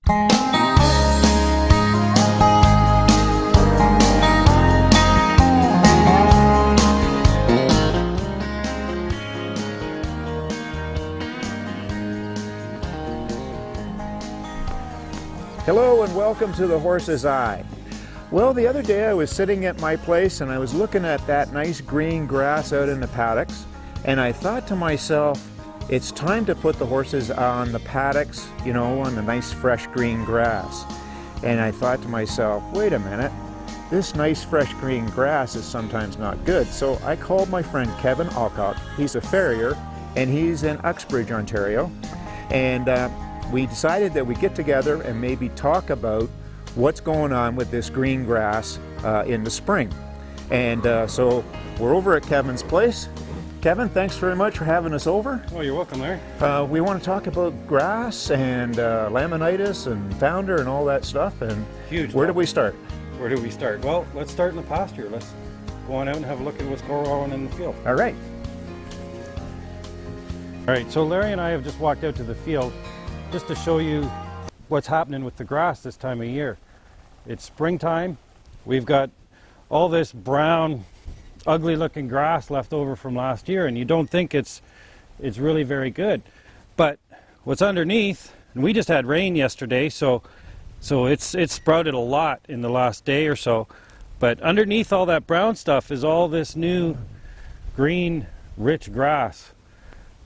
Hello and welcome to The Horse's Eye. Well, the other day I was sitting at my place and I was looking at that nice green grass out in the paddocks, and I thought to myself, it's time to put the horses on the paddocks, you know, on the nice fresh green grass. And I thought to myself, wait a minute, this nice fresh green grass is sometimes not good. So I called my friend Kevin Alcock. He's a farrier and he's in Uxbridge, Ontario. And we decided that we'd get together and maybe talk about what's going on with this green grass in the spring. And so we're over at Kevin's place. Kevin, thanks very much for having us over. Oh, you're welcome, Larry. We want to talk about grass and laminitis and founder and all that stuff. And Huge. Where do we start? Where do we start? Well, let's start in the pasture. Let's go on out and have a look at what's going on in the field. All right. All right, so Larry and I have just walked out to the field just to show you what's happening with the grass this time of year. It's springtime. We've got all this brown, ugly looking grass left over from last year, and you don't think it's really very good. But what's underneath, and we just had rain yesterday, so it's sprouted a lot in the last day or so. But underneath all that brown stuff is all this new green, rich grass.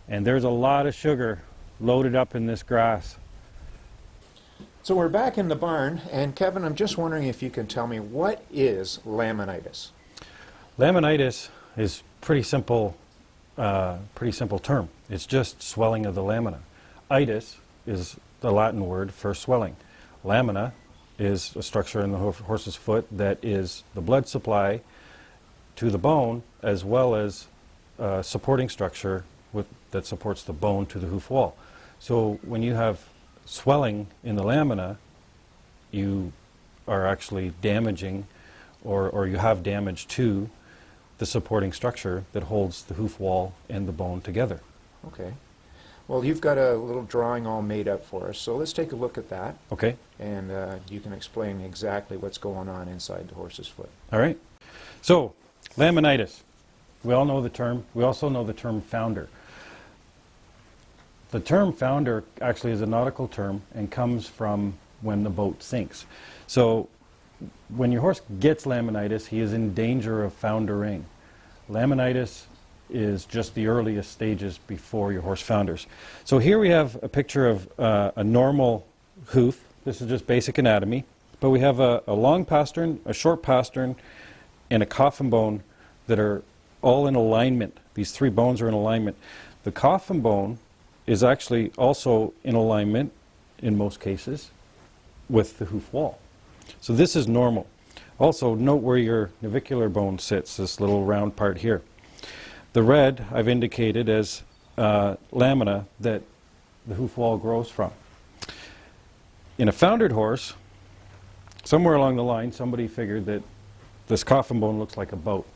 And there's a lot of sugar loaded up in this grass. So we're back in the barn, and Kevin, I'm just wondering if you can tell me, what is laminitis? Laminitis is pretty simple term. It's just swelling of the lamina. Itis is the Latin word for swelling. Lamina is a structure in the horse's foot that is the blood supply to the bone, as well as a supporting structure that supports the bone to the hoof wall. So when you have swelling in the lamina, you are actually damaging, or you have damage to the supporting structure that holds the hoof wall and the bone together. Okay. Well, you've got a little drawing all made up for us, so let's take a look at that. Okay. And you can explain exactly what's going on inside the horse's foot. All right. So, laminitis. We all know the term. We also know the term founder. The term founder actually is a nautical term and comes from when the boat sinks. So when your horse gets laminitis, he is in danger of foundering. Laminitis is just the earliest stages before your horse founders. So here we have a picture of a normal hoof. This is just basic anatomy. But we have a long pastern, a short pastern, and a coffin bone that are all in alignment. These three bones are in alignment. The coffin bone is actually also in alignment, in most cases, with the hoof wall. So this is normal. Also, note where your navicular bone sits, this little round part here. The red I've indicated as lamina that the hoof wall grows from. In a foundered horse, somewhere along the line, somebody figured that this coffin bone looks like a boat.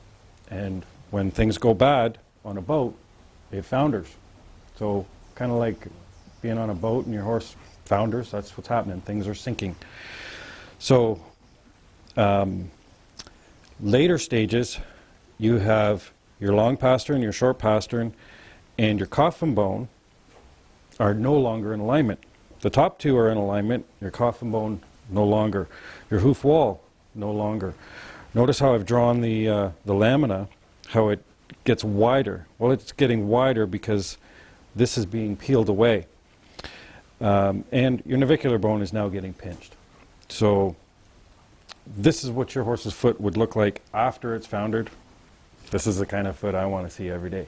And when things go bad on a boat, it founders. So kind of like being on a boat and your horse founders, that's what's happening. Things are sinking. So later stages, you have your long pastern, your short pastern, and your coffin bone are no longer in alignment. The top two are in alignment, your coffin bone no longer. Your hoof wall no longer. Notice how I've drawn the lamina, how it gets wider. Well, it's getting wider because this is being peeled away. And your navicular bone is now getting pinched. So this is what your horse's foot would look like after it's foundered. This is the kind of foot I want to see every day.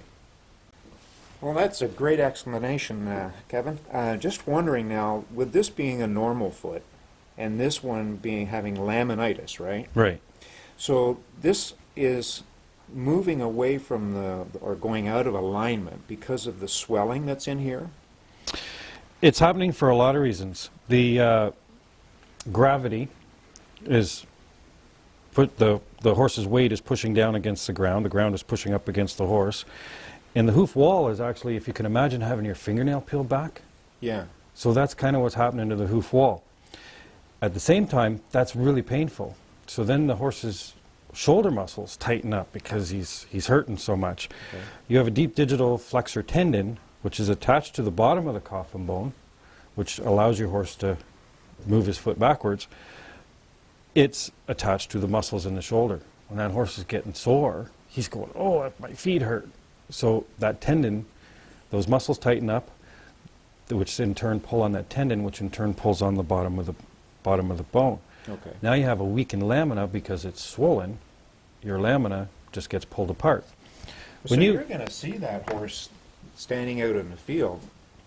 Well, that's a great explanation, Kevin. Just wondering now, with this being a normal foot, and this one having laminitis, right? Right. So this is moving away from or going out of alignment because of the swelling that's in here? It's happening for a lot of reasons. The gravity is the horse's weight is pushing down against the ground is pushing up against the horse, and the hoof wall is actually, if you can imagine having your fingernail peeled back. Yeah. So that's kind of what's happening to the hoof wall. At the same time, that's really painful. So then the horse's shoulder muscles tighten up because he's hurting so much. Okay. You have a deep digital flexor tendon, which is attached to the bottom of the coffin bone, which allows your horse to move his foot backwards. It's attached to the muscles in the shoulder. When that horse is getting sore, he's going, oh, my feet hurt. So that tendon, those muscles tighten up, which in turn pull on that tendon, which in turn pulls on the bottom of the bone. Okay. Now you have a weakened lamina because it's swollen. Your lamina just gets pulled apart. So you're going to see that horse standing out in the field,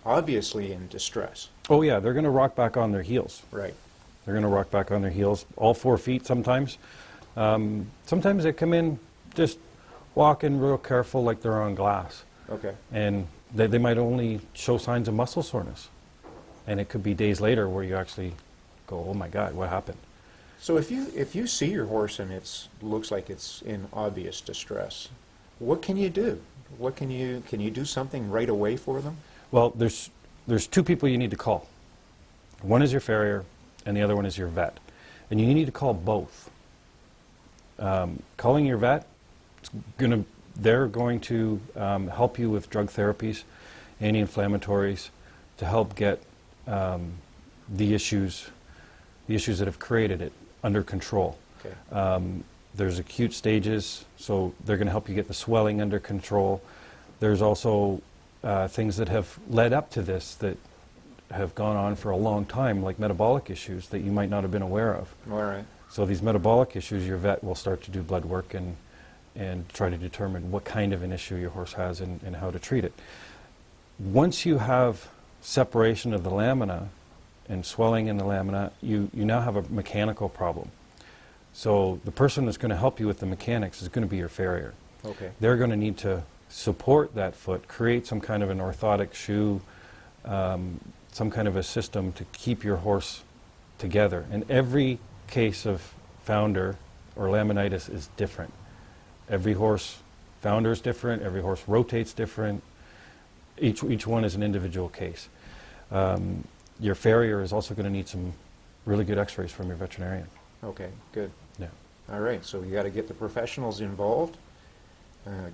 obviously in distress. Oh yeah, they're going to rock back on their heels. Right. They're going to rock back on their heels, all 4 feet sometimes. Sometimes they come in just walking real careful like they're on glass. Okay. And they might only show signs of muscle soreness. And it could be days later where you actually go, oh my God, what happened? So if you see your horse and looks like it's in obvious distress, what can you do? Can you do something right away for them? Well, there's 2 people you need to call. One is your farrier, and the other one is your vet. And you need to call both. Calling your vet, they're going to help you with drug therapies, anti-inflammatories, to help get the issues that have created it under control. Okay. There's acute stages, so they're going to help you get the swelling under control. There's also things that have led up to this that have gone on for a long time, like metabolic issues that you might not have been aware of. All right. So these metabolic issues, your vet will start to do blood work and try to determine what kind of an issue your horse has and how to treat it. Once you have separation of the lamina and swelling in the lamina, you now have a mechanical problem. So the person that's going to help you with the mechanics is going to be your farrier. Okay. They're going to need to support that foot, create some kind of an orthotic shoe, some kind of a system to keep your horse together. And every case of founder or laminitis is different. Every horse founder is different, every horse rotates different. Each one is an individual case. Your farrier is also going to need some really good x-rays from your veterinarian. Okay, good. Yeah. All right, so you got to get the professionals involved,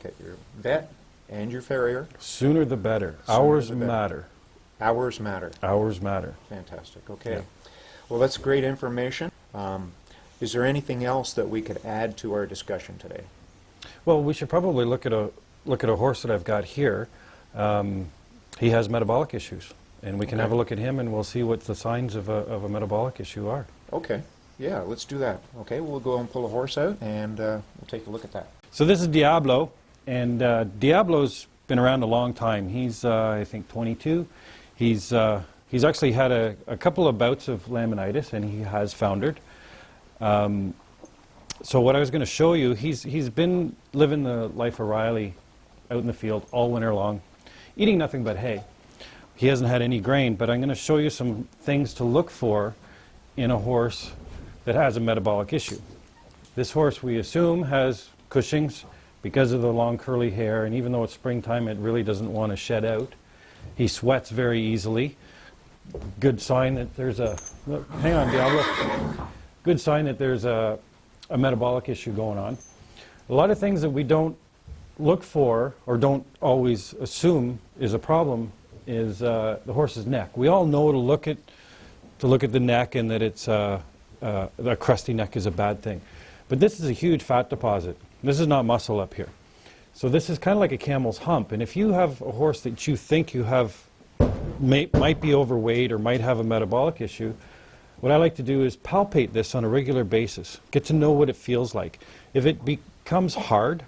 get your vet and your farrier. Sooner the better. Sooner Hours the better. matter. Hours matter. Hours matter. Fantastic. Okay. Yeah. Well, that's great information. Is there anything else that we could add to our discussion today? Well, we should probably look at a horse that I've got here. He has metabolic issues, and we can have a look at him, and we'll see what the signs of a metabolic issue are. Okay. Yeah, let's do that. Okay, we'll go and pull a horse out, and we'll take a look at that. So this is Diablo, and Diablo's been around a long time. He's, I think, 22. He's actually had a couple of bouts of laminitis, and he has foundered. So what I was going to show you, he's been living the life of Riley out in the field all winter long, eating nothing but hay. He hasn't had any grain, but I'm going to show you some things to look for in a horse that has a metabolic issue. This horse, we assume, has Cushing's because of the long curly hair, and even though it's springtime, it really doesn't want to shed out. He sweats very easily. Good sign that there's a, look, hang on, Diablo. Good sign that there's a metabolic issue going on. A lot of things that we don't look for or don't always assume is a problem is the horse's neck. We all know to look at the neck and that it's a crusty neck is a bad thing. But this is a huge fat deposit. This is not muscle up here. So this is kind of like a camel's hump. And if you have a horse that you think you have might be overweight or might have a metabolic issue, what I like to do is palpate this on a regular basis. Get to know what it feels like. If it becomes hard,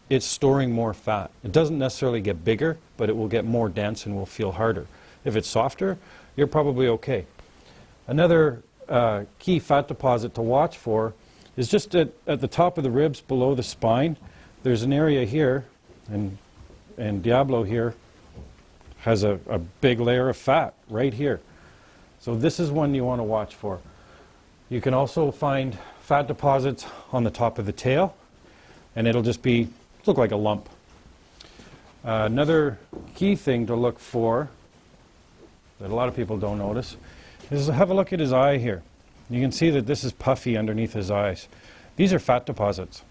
it's storing more fat. It doesn't necessarily get bigger, but it will get more dense and will feel harder. If it's softer, you're probably okay. Another key fat deposit to watch for is just at the top of the ribs below the spine. There's an area here, and Diablo here has a big layer of fat right here. So this is one you want to watch for. You can also find fat deposits on the top of the tail, and it'll just look like a lump. Another key thing to look for that a lot of people don't notice is have a look at his eye here. You can see that this is puffy underneath his eyes. These are fat deposits.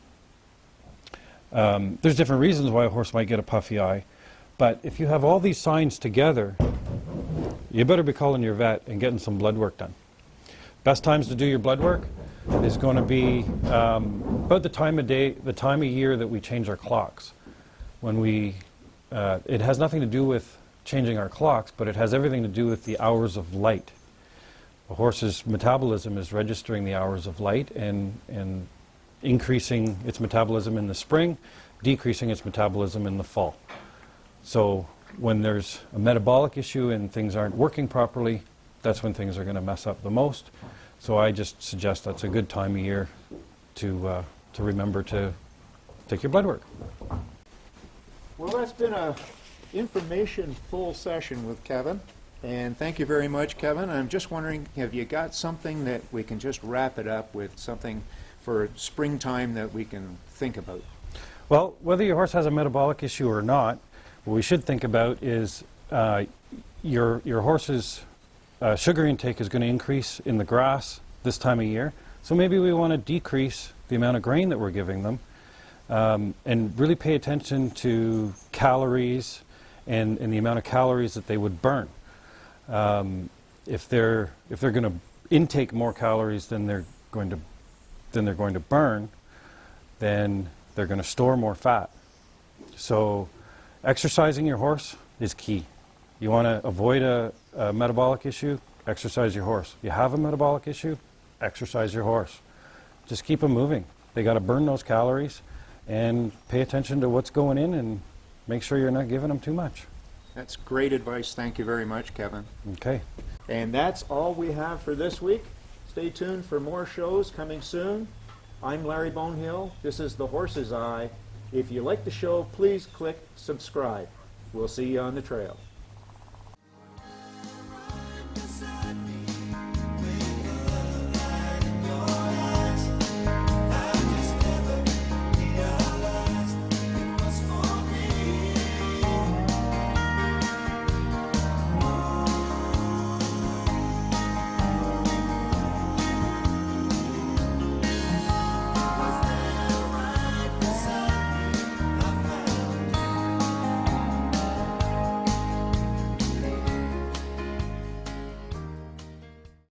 There's different reasons why a horse might get a puffy eye, but if you have all these signs together, you better be calling your vet and getting some blood work done. Best times to do your blood work is going to be about the time of day, the time of year that we change our clocks. When it has nothing to do with changing our clocks, but it has everything to do with the hours of light. A horse's metabolism is registering the hours of light and increasing its metabolism in the spring, decreasing its metabolism in the fall. So when there's a metabolic issue and things aren't working properly, that's when things are going to mess up the most. So I just suggest that's a good time of year to remember to take your blood work. Well, that's been a information-full session with Kevin, and thank you very much, Kevin. I'm just wondering, have you got something that we can just wrap it up with, something for springtime that we can think about? Well, whether your horse has a metabolic issue or not, what we should think about is your horse's sugar intake is going to increase in the grass this time of year. So maybe we want to decrease the amount of grain that we're giving them and really pay attention to calories and the amount of calories that they would burn. If they're going to intake more calories than they're going to burn, then they're going to store more fat. So exercising your horse is key. You want to avoid a metabolic issue, exercise your horse. You have a metabolic issue, exercise your horse. Just keep them moving. They got to burn those calories and pay attention to what's going in and make sure you're not giving them too much. That's great advice. Thank you very much, Kevin. Okay. And that's all we have for this week. Stay tuned for more shows coming soon. I'm Larry Bonehill. This is The Horse's Eye. If you like the show, please click subscribe. We'll see you on the trail.